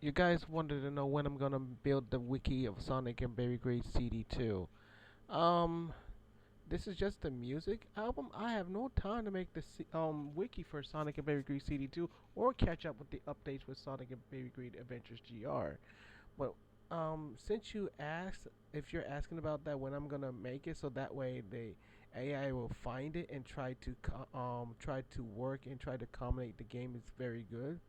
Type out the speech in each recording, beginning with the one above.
You guys wanted to know when I'm gonna build the wiki of Sonic and Berry Grade CD2. Um, this is just the music album. I have no time to make the wiki for Sonic and Berry Grade CD2 or catch up with the updates with Sonic and Berry Grade Adventures GR. But since you asked, if you're asking about that, when I'm gonna make it, so that way the AI will find it and try to work and try to accommodate the game is very good.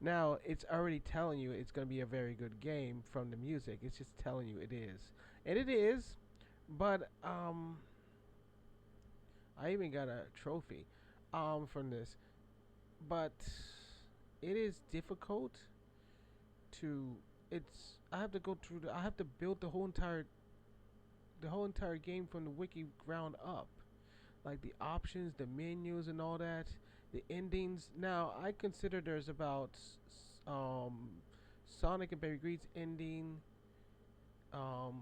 Now it's already telling you it's gonna be a very good game from the music. It's just telling you it is, and it is. But I even got a trophy from this. But it is difficult to. It's I have to go through. I have to build the whole entire game from the wiki ground up, like the options, the menus, and all that, the endings. Now I consider there's about um, Sonic and Baby Greed's ending, um,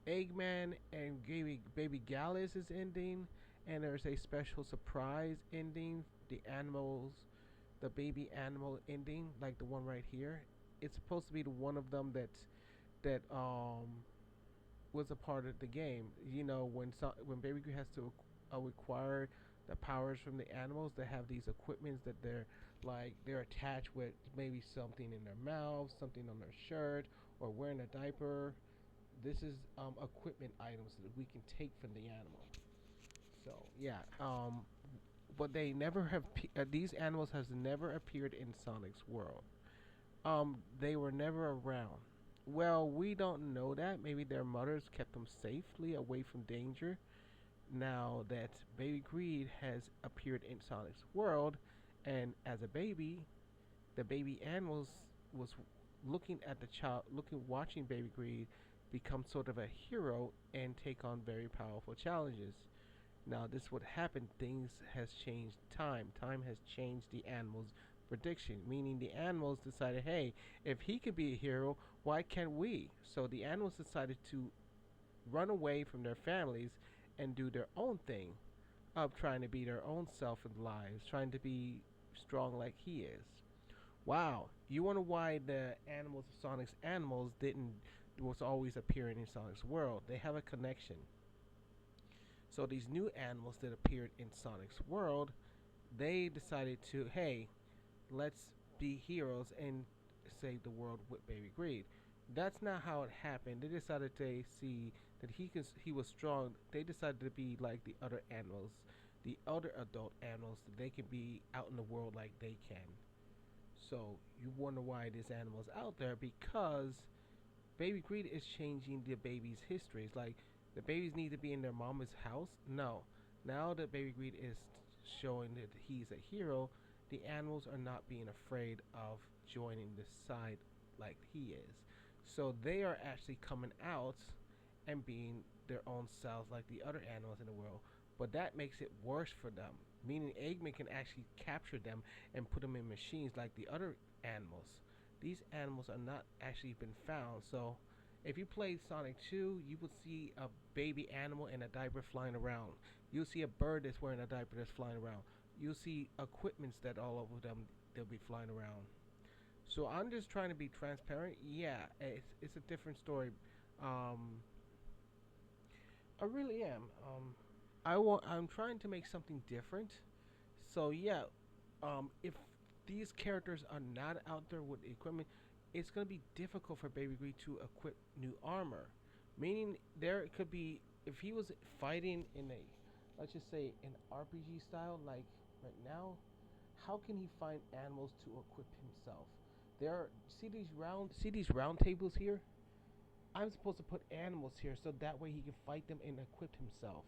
Eggman and Baby Gallus is ending, and there's a special surprise ending. The animals, the baby animal ending, like the one right here. It's supposed to be the one of them that was a part of the game. You know, when Baby Groot has to acquire the powers from the animals, they have these equipments that they're attached with maybe something in their mouth, something on their shirt, or wearing a diaper. This is equipment items that we can take from the animal. So yeah, but they never have. These animals has never appeared in Sonic's world. They were never around. Well, we don't know that. Maybe their mothers kept them safely away from danger. Now that Baby Greed has appeared in Sonic's world, and as a baby, the baby animals was looking at the child, watching Baby Greed become sort of a hero and take on very powerful challenges. Now, this would happen. Things has changed. Time has changed the animals' prediction. Meaning, the animals decided, hey, if he could be a hero, why can't we? So the animals decided to run away from their families and do their own thing of trying to be their own self in lives, trying to be strong like he is. Wow, you wonder why the animals of Sonic's animals didn't was always appearing in Sonic's world. They have a connection. So these new animals that appeared in Sonic's world, they decided to, hey, let's be heroes and save the world with Baby Greed. That's not how it happened. They decided to see that he was strong. They decided to be like the other animals, the other adult animals, that they can be out in the world like they can. So you wonder why this animal is out there, because Baby Greed is changing the baby's histories. Like, the babies need to be in their mama's house. No, now that Baby Greed is showing that he's a hero, the animals are not being afraid of joining the side like he is. So they are actually coming out and being their own selves like the other animals in the world. But that makes it worse for them. Meaning Eggman can actually capture them and put them in machines like the other animals. These animals are not actually been found. So if you play Sonic 2, you will see a baby animal in a diaper flying around. You'll see a bird that's wearing a diaper that's flying around. You'll see equipments that all over them they'll be flying around. So I'm just trying to be transparent. Yeah, it's a different story. Um, I really am. I'm trying to make something different. So yeah, if these characters are not out there with equipment, it's gonna be difficult for Baby Greed to equip new armor. Meaning there could be, if he was fighting in a, let's just say, an RPG style like right now, how can he find animals to equip himself? See these round tables here. I'm supposed to put animals here so that way he can fight them and equip himself,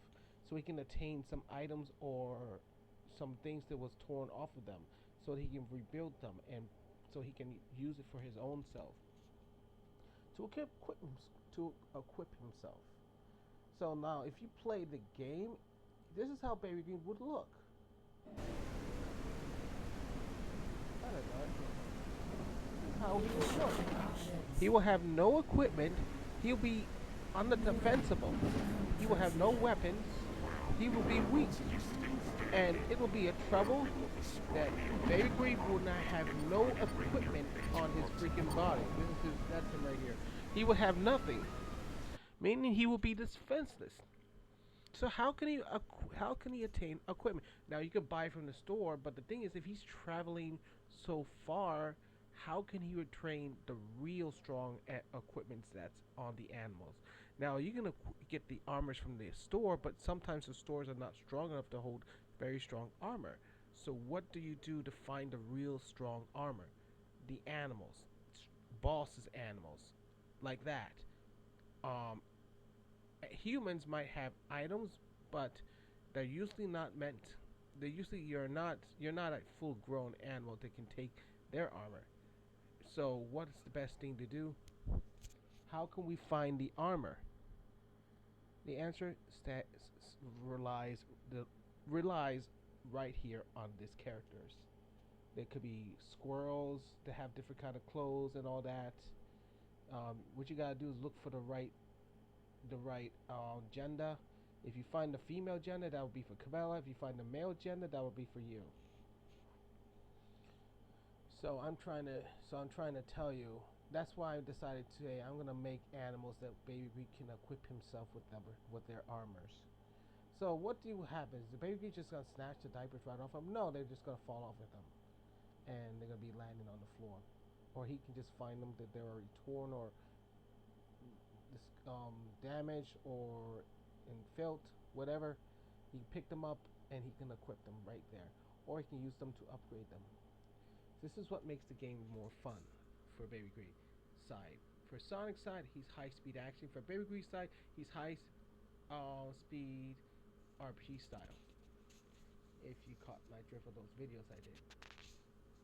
so he can attain some items or some things that was torn off of them, so that he can rebuild them and so he can use it for his own self to equip himself. So now, if you play the game, this is how Baby Green would look. I don't know. This is how he would look. He will have no equipment. He'll be undefensible. He will have no weapons. he will be weak, and it will be a trouble that Baby Greed will not have no equipment on his freaking body. This is his, that's him right here. He will have nothing, meaning he will be defenseless. So how can he attain equipment? Now you could buy from the store, but the thing is, if he's traveling so far, how can he train the real strong equipment that's on the animals? Now you can get the armors from the store, but sometimes the stores are not strong enough to hold very strong armor. So what do you do to find the real strong armor? The animals, bosses animals, like that. Um, Humans might have items, but they're usually not meant. They usually you're not a full grown animal that can take their armor. So what is the best thing to do? How can we find the armor? The answer relies the relies right here on these characters. There could be squirrels that have different kind of clothes and all that. What you gotta do is look for the right gender. If you find the female gender, that would be for Camilla. If you find the male gender, that would be for you. So I'm trying to tell you. That's why I decided today I'm gonna make animals that Baby Greek can equip himself with their armors. So what do happen? Is the Baby Greek just gonna snatch the diapers right off him? No, they're just gonna fall off with them, and they're gonna be landing on the floor. Or he can just find them that they're already torn or damaged or in felt, whatever. He can pick them up and he can equip them right there, or he can use them to upgrade them. This is what makes the game more fun for Baby Greed side. For Sonic side, he's high speed action. For Baby Greed side, he's high speed RPG style. If you caught my drift of those videos I did,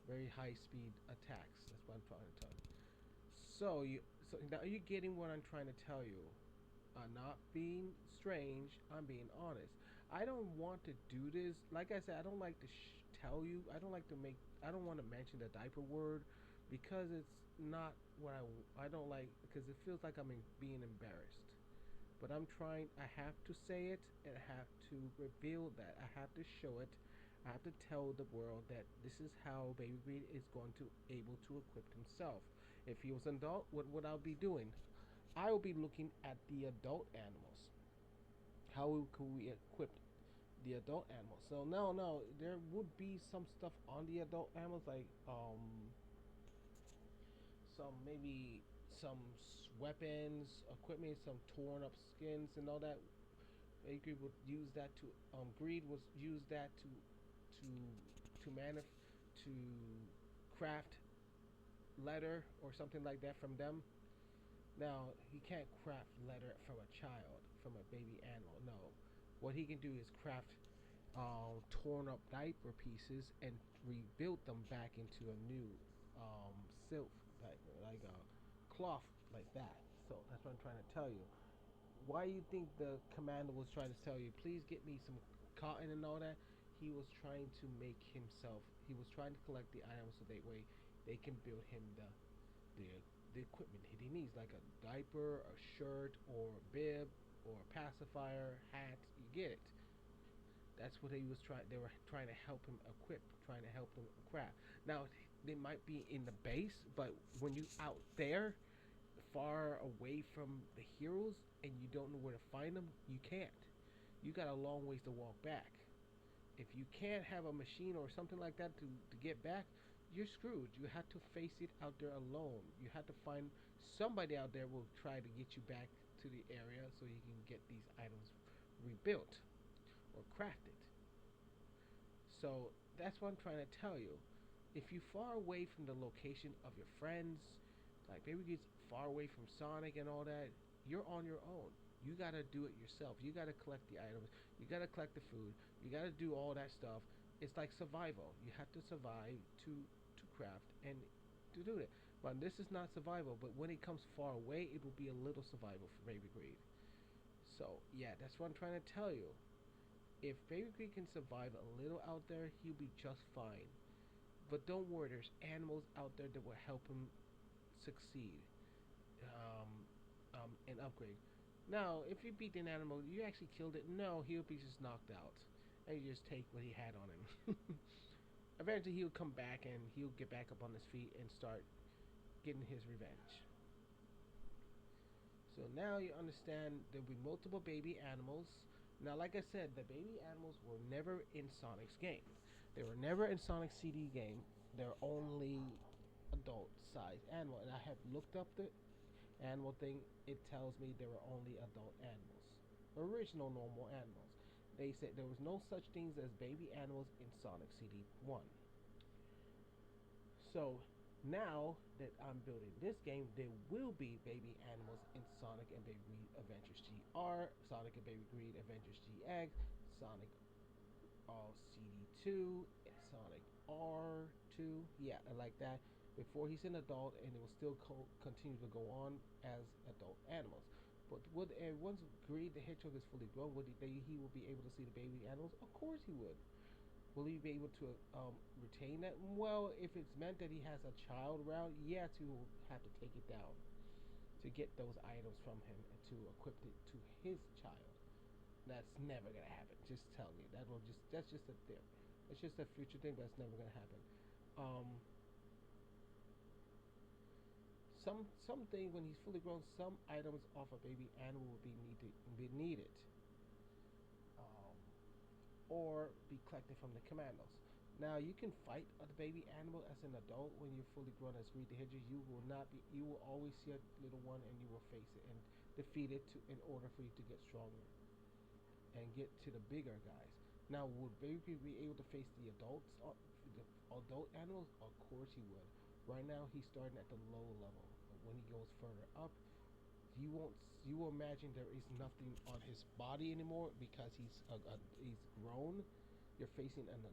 very high speed attacks. That's what I'm trying to tell you. So now you're getting what I'm trying to tell you. I'm not being strange. I'm being honest. I don't want to do this. Like I said, I don't like to tell you. I don't like to make. I don't want to mention the diaper word because it's not what I don't like because it feels like I'm being embarrassed. But I'm trying. I have to say it and I have to reveal that. I have to show it. I have to tell the world that this is how Baby Green is going to able to equip himself. If he was an adult, what would I be doing? I will be looking at the adult animals. How can we equip the adult animals? So no, there would be some stuff on the adult animals like some maybe some weapons, equipment, some torn up skins and all that. Greed would use that to Greed was use that to craft leather or something like that from them. Now he can't craft leather from a child, from a baby animal. No, what he can do is craft torn up diaper pieces and rebuild them back into a new silk, like a cloth like that. So that's what I'm trying to tell you. Why you think the commander was trying to tell you, please get me some cotton and all that? He was trying to make himself. He was trying to collect the items so that way they can build him the the equipment he needs, like a diaper, a shirt, or a bib, or a pacifier, hat. You get it. That's what he was trying. They were trying to help him equip, trying to help him craft. Now they might be in the base, but when you out there, far away from the heroes, and you don't know where to find them, you can't. You got a long ways to walk back. If you can't have a machine or something like that to get back, you're screwed. You have to face it out there alone. You have to find somebody out there will try to get you back to the area so you can get these items rebuilt or crafted. So that's what I'm trying to tell you. If you're far away from the location of your friends, like maybe it's far away from Sonic and all that, you're on your own. You gotta do it yourself. You gotta collect the items. You gotta collect the food. You gotta do all that stuff. It's like survival. You have to survive to craft and to do it. But this is not survival. But when it comes far away, it will be a little survival for Baby Greed. So yeah, that's what I'm trying to tell you. If Baby Greed can survive a little out there, he'll be just fine. But don't worry, there's animals out there that will help him succeed and upgrade. Now, if you beat an animal, you actually killed it. No, he'll be just knocked out, and you just take what he had on him. Eventually, he'll come back and he'll get back up on his feet and start getting his revenge. So now you understand there'll be multiple baby animals. Now, like I said, the baby animals were never in Sonic's game. They were never in Sonic's CD game. They're only adult sized animal. And I have looked up the animal thing. It tells me they were only adult animals, original normal animals. They said there was no such things as baby animals in Sonic CD 1. So now that I'm building this game, there will be baby animals in Sonic and Baby Greed Adventures GR, Sonic and Baby Greed Adventures GX, Sonic CD2, Sonic R2. Yeah, I like that. Before he's an adult, and it will still continue to go on as adult animals. But would once Greed the Hedgehog is fully grown, would he will be able to see the baby animals? Of course he would. Will he be able to retain that? Well, if it's meant that he has a child around, yes, he will have to take it down to get those items from him and to equip it to his child. That's never gonna happen. Just telling you, that's just a thing. It's just a future thing, but it's never gonna happen. Um, something when he's fully grown, some items off a baby animal will be needed. Um, or be collected from the commandos. Now you can fight a baby animal as an adult when you're fully grown as Greed the Hedgehog. You will not be. You will always see a little one and you will face it and defeat it in order for you to get stronger and get to the bigger guys. Now, would Baby be able to face the adults, the adult animals? Of course he would. Right now he's starting at the low level. But when he goes further up, you won't. You will imagine there is nothing on his body anymore because he's grown. You're facing an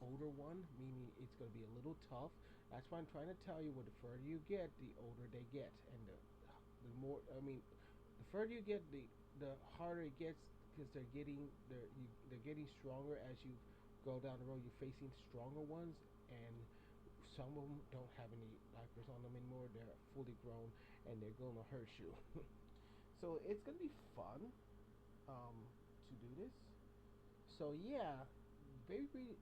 older one, meaning it's going to be a little tough. That's why I'm trying to tell you. What the further you get, the older they get, and the more. I mean, the further you get, the harder it gets because they're getting stronger as you go down the road. You're facing stronger ones, and some of them don't have any lifers on them anymore. They're fully grown, and they're going to hurt you. So it's gonna be fun to do this. So yeah, Baby Greed.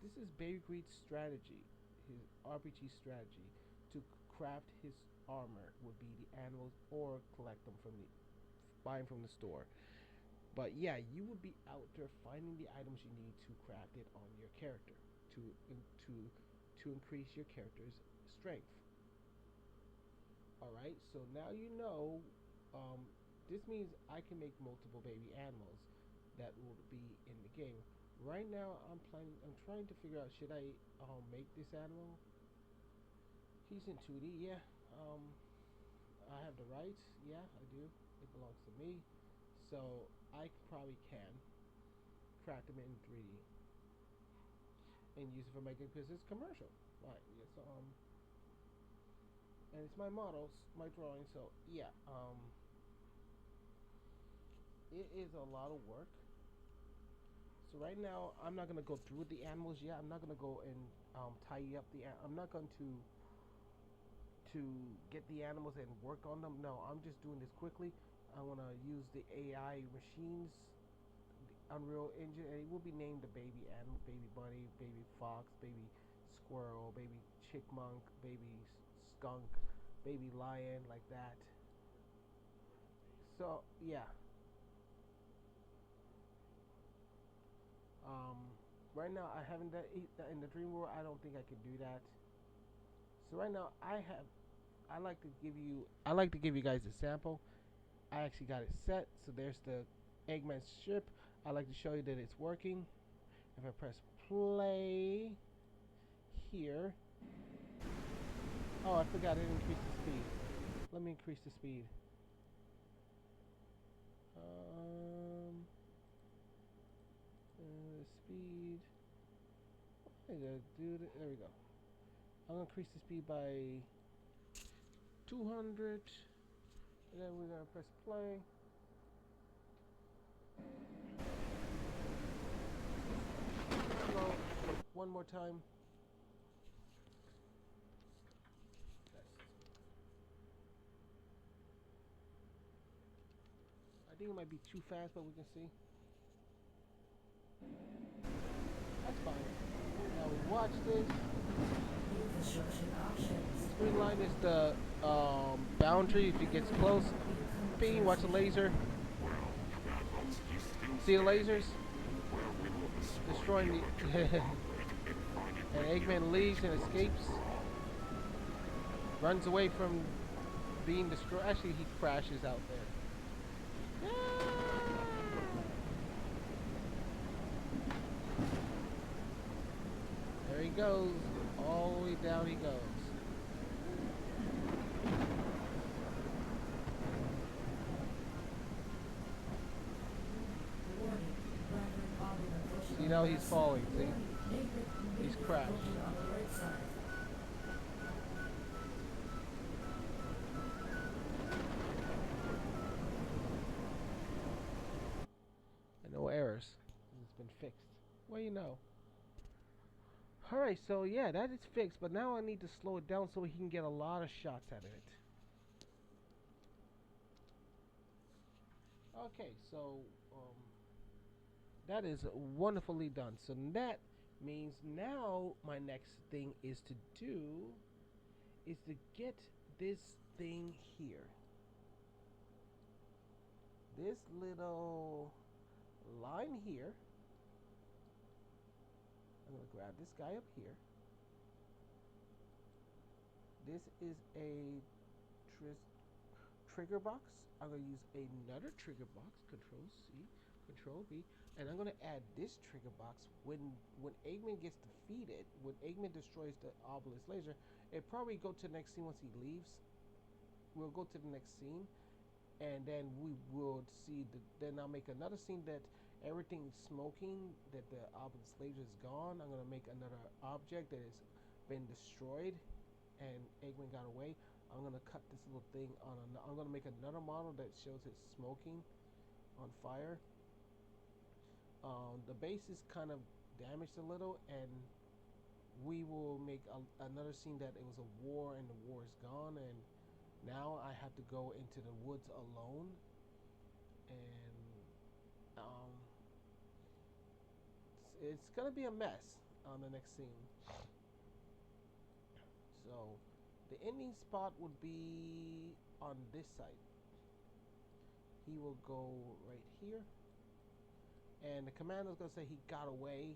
This is Baby Greed's strategy, his RPG strategy to craft his armor would be the animals or collect them from the buying from the store. But yeah, you would be out there finding the items you need to craft it on your character to to increase your character's strength. All right, so now you know. This means I can make multiple baby animals that will be in the game. Right now, I'm planning. I'm trying to figure out should I make this animal. He's in 2D. Yeah. I have the rights. Yeah, I do. It belongs to me. So I probably can craft them in 3D and use it for making because it's commercial. Right. Yes. And it's my models, my drawing. So yeah. It is a lot of work. So right now, I'm not gonna go through with the animals yet. I'm not gonna go and tidy up I'm not going to get the animals and work on them. No, I'm just doing this quickly. I want to use the AI machines, the Unreal Engine, and it will be named the baby animal, baby bunny, baby fox, baby squirrel, baby chickmunk, baby skunk, baby lion, like that. So yeah, um, right now I haven't that in the dream world. I don't think I can do that. So right now I like to give you guys a sample. I actually got it set. So there's the Eggman ship. I like to show you that it's working. If I press play here. Oh, I forgot I didn't increase the speed. Let me increase the speed. Um, speed. There we go. I'm gonna increase the speed by 200, and then we're gonna press play. Slow. One more time. think it might be too fast, but we can see. That's fine. Now we watch this. This green line is the boundary. If it gets close, bing, watch the laser. See the lasers? Destroying the... and Eggman leaves and escapes. Runs away from being destroyed. Actually, he crashes out there. There he goes. All the way down he goes. See, now he's falling. See? He's crashed. And no errors. It's been fixed. Well, you know. Alright, so yeah, that is fixed, but now I need to slow it down so we can get a lot of shots out of it. Okay, so that is wonderfully done. So that means now my next thing is to do is to get this thing here. This little line here. I'm going to grab this guy up here. This is a trigger box. I'm going to use another trigger box, Control C, Control V, and I'm going to add this trigger box when Eggman gets defeated, when Eggman destroys the obelisk laser. It probably go to the next scene once he leaves. We'll go to the next scene, and then we will see. Then I'll make another scene that everything's smoking, that the obelisk laser is gone. I'm going to make another object that has been destroyed, and Eggman got away. I'm going to cut this little thing on. I'm going to make another model that shows it smoking on fire. The base is kind of damaged a little, and we will make another scene that it was a war and the war is gone, and now I have to go into the woods alone, and it's gonna be a mess on the next scene. So the ending spot would be on this side. He will go right here, and the commander's gonna say he got away.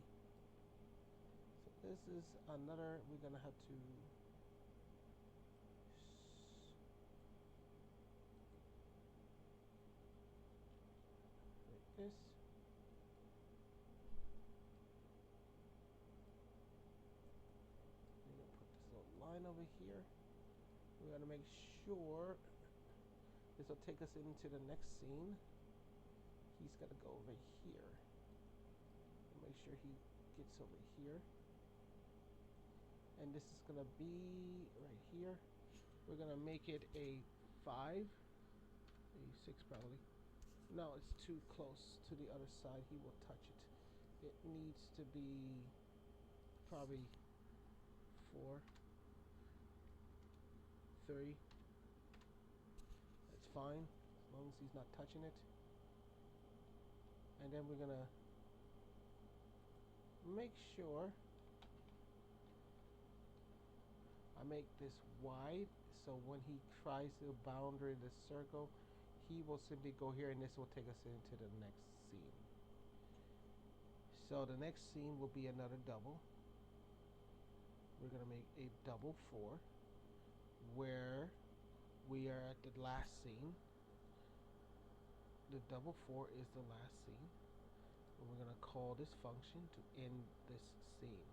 So this is another. We're gonna have to. This. We're gonna put this little line over here. We're gonna make sure this will take us into the next scene. He's gonna go over here. Make sure he gets over here. And this is gonna be right here. We're gonna make it a 5, a 6 probably. No, it's too close to the other side. He will touch it. It needs to be probably 4, 3. That's fine, as long as he's not touching it. And then we're gonna make sure I make this wide, so when he tries to boundary the circle, he will simply go here, and this will take us into the next scene. So the next scene will be another double. We're gonna make a double 4, where we are at the last scene. The double 4 is the last scene. And we're gonna call this function to end this scene.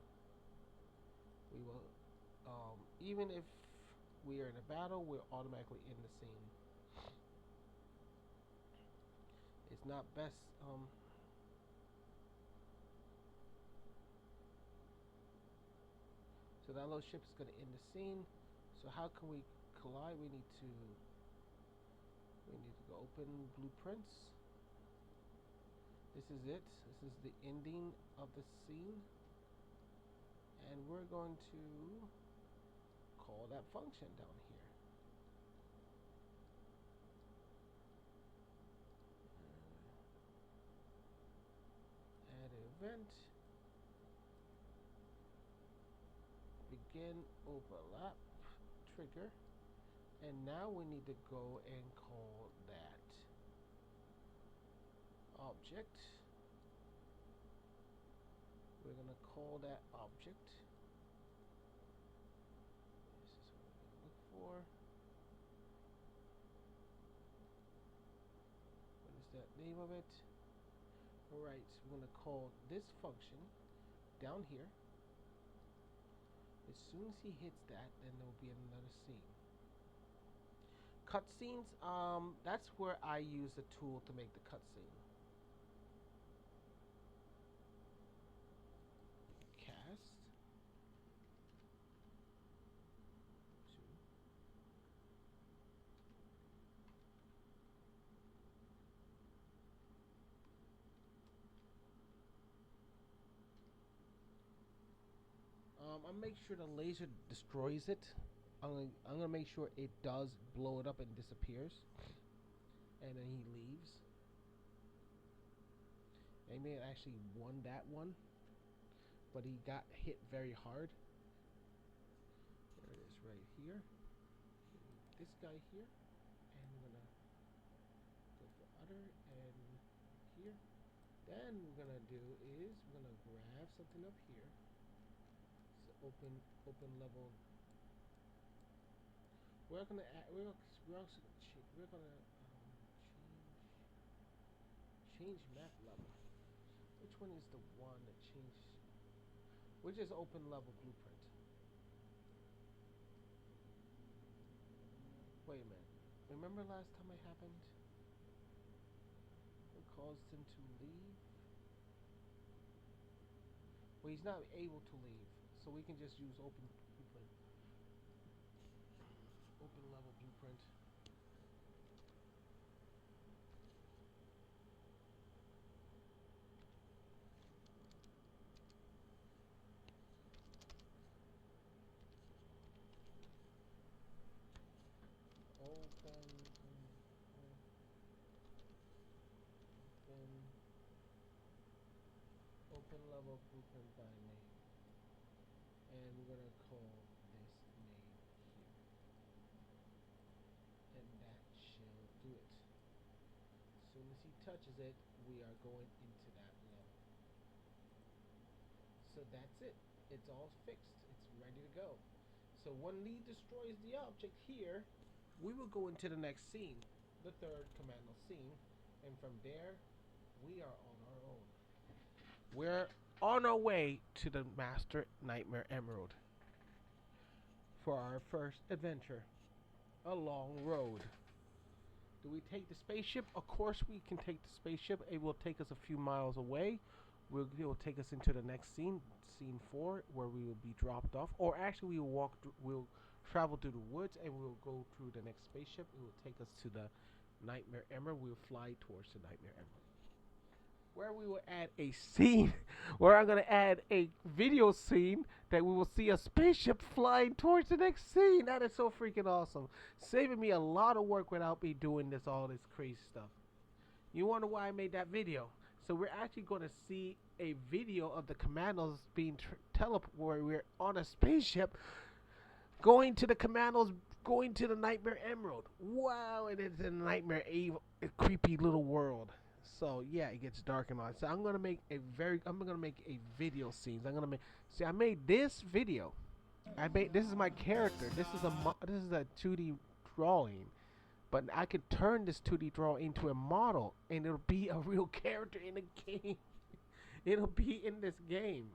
We will, even if we are in a battle, we'll automatically end the scene. It's not best. So that little ship is going to end the scene. So how can we collide? We need to go open blueprints. This is it. This is the ending of the scene, and we're going to call that function down here. event. Begin overlap trigger. And now we need to go and call that object. We're going to call that object. This is what we're going to look for. What is that name of it? Alright, so we're going to call this function down here. As soon as he hits that, then there will be another scene. Cutscenes, that's where I use the tool to make the cutscene. Cast. I'll make sure the laser destroys it. I'm gonna make sure it does blow it up and disappears, and then he leaves. And he actually won that one, but he got hit very hard. There it is, right here. This guy here, and we're gonna go for other and here. Then we're gonna do is we're gonna grab something up here. Open level. We're gonna add, we're also gonna change map level. Which one is the one that changed? Which is open level blueprint? Wait a minute. Remember last time it happened? It caused him to leave. Well, he's not able to leave. So we can just use open blueprint. Open level blueprint. Open level blueprint by name. And we're gonna call this name here. And that shall do it. As soon as he touches it, we are going into that level. So that's it. It's all fixed. It's ready to go. So when Lee destroys the object here, we will go into the next scene, the third commando scene, and from there, we are on our own. We're on our way to the Master Nightmare Emerald for our first adventure. A long road. Do we take the spaceship? Of course we can take the spaceship. It will take us a few miles away. It will take us into the next scene, scene 4, where we will be dropped off. Or actually we will we'll travel through the woods and we'll go through the next spaceship. It will take us to the Nightmare Emerald. We'll fly towards the Nightmare Emerald, where we will add a scene, where I'm going to add a video scene that we will see a spaceship flying towards the next scene. That is so freaking awesome. Saving me a lot of work without me doing all this crazy stuff. You wonder why I made that video? So we're actually going to see a video of the commandos being teleported, where we're on a spaceship going to the commandos, going to the Nightmare Emerald. Wow, it is a nightmare, a creepy little world. So yeah, it gets dark and all. So I'm gonna make a video scene. I made this video. This is my character. This is a 2D drawing, but I could turn this 2D drawing into a model, and it'll be a real character in the game. It'll be in this game.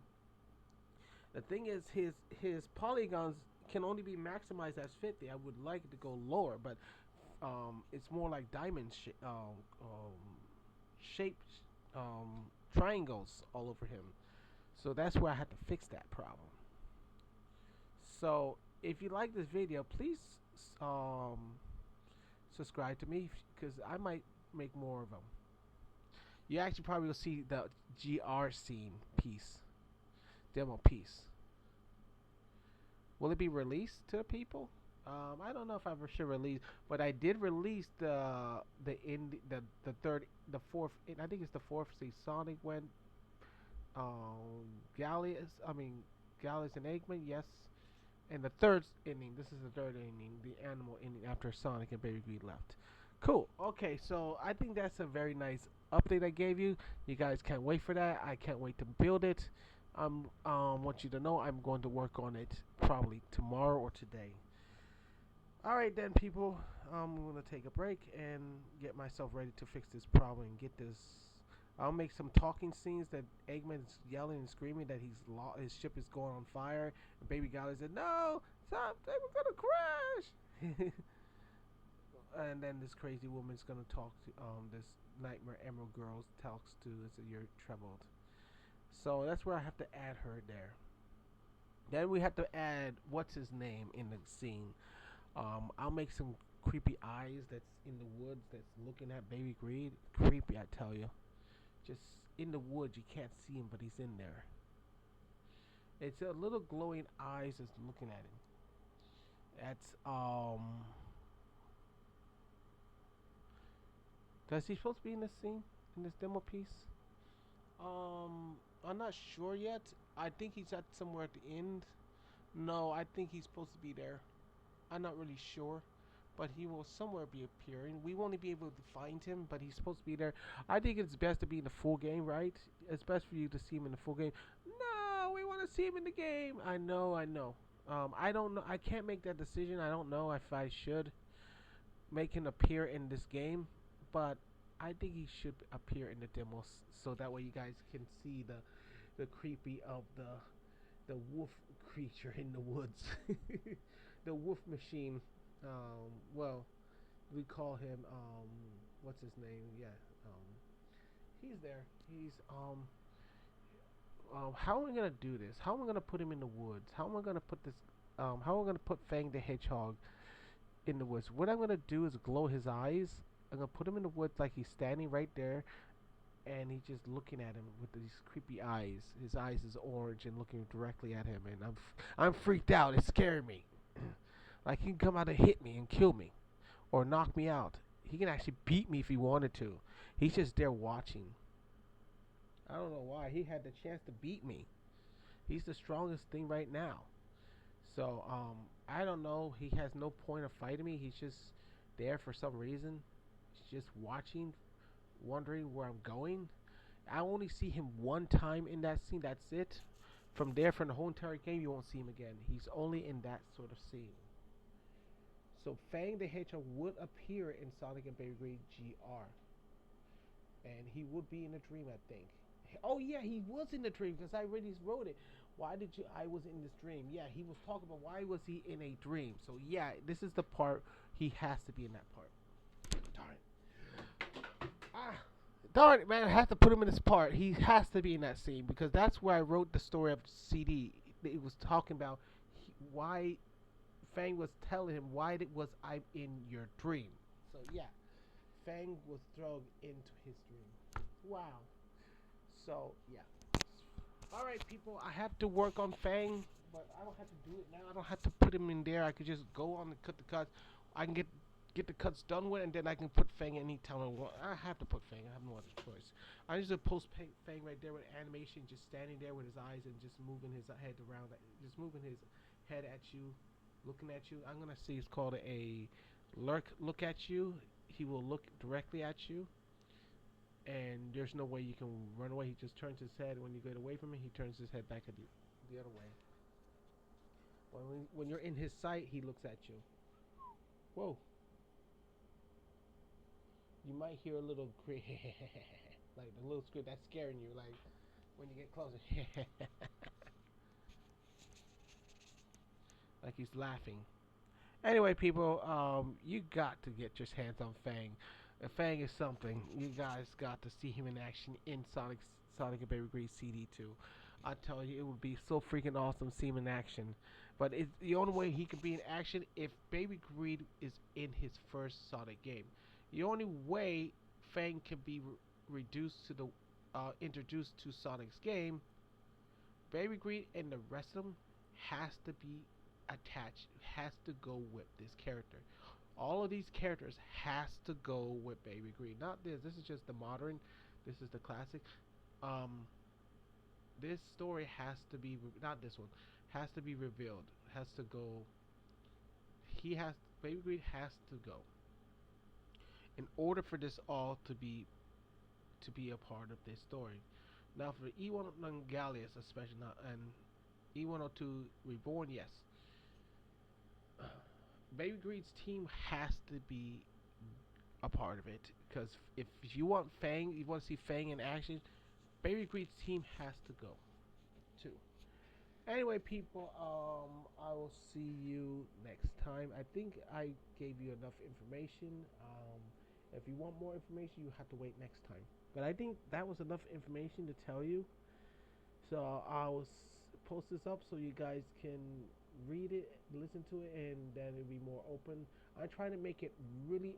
The thing is, his polygons can only be maximized as 50. I would like it to go lower, but it's more like diamond shaped triangles all over him. So that's where I had to fix that problem. So if you like this video, please subscribe to me, because I might make more of them. You actually probably will see the GR scene demo piece. Will it be released to people? I don't know if I should release, but I did release the fourth. I think it's the fourth. See, Sonic went Gallius, I mean, Gallius and Eggman, yes. And the third inning, this is the third inning, the animal inning after Sonic and Baby Greed left. Cool. Okay, so I think that's a very nice update I gave you. You guys can't wait for that. I can't wait to build it. Want you to know I'm going to work on it probably tomorrow or today. All right then, people. I'm gonna take a break and get myself ready to fix this problem and get this. I'll make some talking scenes that Eggman's yelling and screaming that his ship is going on fire. And Baby Golly said, "No, stop! We're gonna crash!" And then this crazy woman's gonna talk to this Nightmare Emerald girl talks to is you're troubled. So that's where I have to add her there. Then we have to add what's his name in the scene. I'll make some creepy eyes that's in the woods that's looking at Baby Greed. Creepy, I tell you. Just in the woods, you can't see him, but he's in there. It's a little glowing eyes that's looking at him. That's Does he supposed to be in this scene in this demo piece? I'm not sure yet. I think he's at somewhere at the end. No, I think he's supposed to be there. I'm not really sure, but he will somewhere be appearing. We won't be able to find him, but he's supposed to be there. I think it's best to be in the full game, right? It's best for you to see him in the full game. No, we want to see him in the game. I know, I know. I don't know. I can't make that decision. I don't know if I should make him appear in this game, but I think he should appear in the demos so that way you guys can see the creepy of the wolf creature in the woods. The wolf machine. Well, we call him what's his name? Yeah. He's there. He's how am I gonna do this? How am I gonna put him in the woods? How am I gonna put this? How am I gonna put Fang the Hedgehog in the woods? What I'm gonna do is glow his eyes. I'm gonna put him in the woods like he's standing right there, and he's just looking at him with these creepy eyes. His eyes is orange and looking directly at him, and I'm freaked out. It's scaring me. Like he can come out and hit me and kill me, or knock me out. He can actually beat me if he wanted to. He's just there watching. I don't know why. He had the chance to beat me. He's the strongest thing right now. So I don't know. He has no point of fighting me. He's just there for some reason. He's just watching, wondering where I'm going. I only see him one time in that scene. That's it. From there, from the whole entire game, you won't see him again. He's only in that sort of scene. So Fang the Hedgehog would appear in Sonic and Baby Greed GR, and he would be in a dream, I think. Oh yeah, he was in the dream because I already wrote it. Why did you? I was in this dream. Yeah, he was talking about why was he in a dream. So yeah, this is the part he has to be in that part. Darn it. Ah, darn it, man! I have to put him in this part. He has to be in that scene because that's where I wrote the story of CD. It was talking about why Fang was telling him why it was I'm in your dream. So yeah, Fang was thrown into his dream. Wow. So yeah. All right, people. I have to work on Fang, but I don't have to do it now. I don't have to put him in there. I could just go on and cut the cuts. I can get the cuts done with, and then I can put Fang anytime I want. I have to put Fang. I have no other choice. I just post Fang right there with animation, just standing there with his eyes and just moving his head around, just moving his head at you, looking at you. I'm gonna see it's called a look at you. He will look directly at you, and there's no way you can run away. He just turns his head. When you get away from him, he turns his head back at the other way. When you're in his sight, he looks at you. Whoa! You might hear a little like a little scream that's scaring you. Like when you get closer, like he's laughing. Anyway, people, you got to get your hands on Fang. Fang is something. You guys got to see him in action in Sonic and Baby Greed CD2. I tell you, it would be so freaking awesome to see him in action. But it's the only way he can be in action if Baby Greed is in his first Sonic game. The only way Fang can be reduced to the introduced to Sonic's game, Baby Greed and the rest of them has to be attached, has to go with this character. All of these characters has to go with Baby Greed. Not this. This is just the modern. This is the classic. Um, This story has to be not this one has to be revealed. Has to go. He has Baby Greed has to go in order for this all to be a part of this story. Now for E1 Nungalius especially not, and E102 Reborn, yes, Baby Greed's team has to be a part of it because if you want Fang, you want to see Fang in action, Baby Greed's team has to go too. Anyway, people, I will see you next time. I think I gave you enough information. If you want more information, you have to wait next time. But I think that was enough information to tell you. So I'll post this up so you guys can read it, listen to it, and then it'll be more open. I try to make it really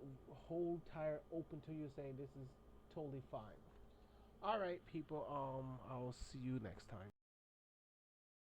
whole tire open to you, saying this is totally fine. All right, people. I'll see you next time.